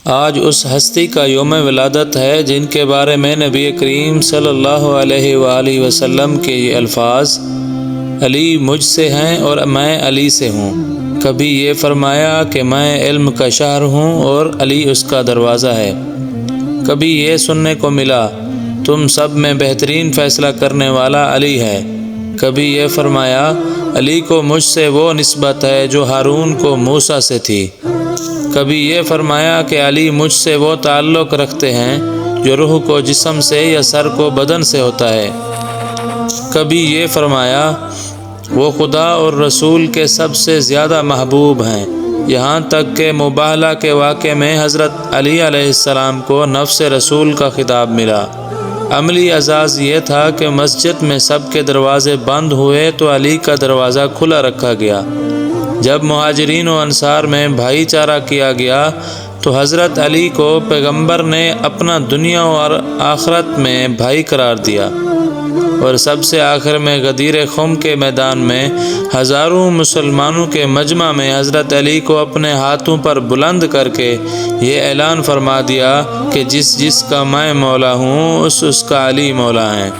آج اس ہستی کا یوم ولادت ہے جن کے بارے میں نبی کریم صلی اللہ علیہ وآلہ وسلم کے یہ الفاظ علی مجھ سے ہیں اور میں علی سے ہوں۔ کبھی یہ فرمایا کہ میں علم کا شہر ہوں اور علی اس کا دروازہ ہے۔ کبھی یہ سننے کو ملا تم سب میں بہترین فیصلہ کرنے والا علی ہے۔ کبھی یہ فرمایا علی کو مجھ سے وہ نسبت ہے جو ہارون کو موسیٰ سے تھی۔ کبھی یہ فرمایا کہ علی مجھ سے وہ تعلق رکھتے ہیں جو روح کو جسم سے یا سر کو بدن سے ہوتا ہے۔ کبھی یہ فرمایا وہ خدا اور رسول کے سب سے زیادہ محبوب ہیں، یہاں تک کہ مباہلہ کے واقعے میں حضرت علی علیہ السلام کو نفس رسول کا خطاب ملا۔ عملی اعزاز یہ تھا کہ مسجد میں سب کے دروازے بند ہوئے تو علی کا دروازہ کھلا رکھا گیا۔ جب مہاجرین و انصار میں بھائی چارہ کیا گیا تو حضرت علی کو پیغمبر نے اپنا دنیا اور آخرت میں بھائی قرار دیا، اور سب سے آخر میں غدیر خم کے میدان میں ہزاروں مسلمانوں کے مجمع میں حضرت علی کو اپنے ہاتھوں پر بلند کر کے یہ اعلان فرما دیا کہ جس کا میں مولا ہوں اس کا علی مولا ہیں۔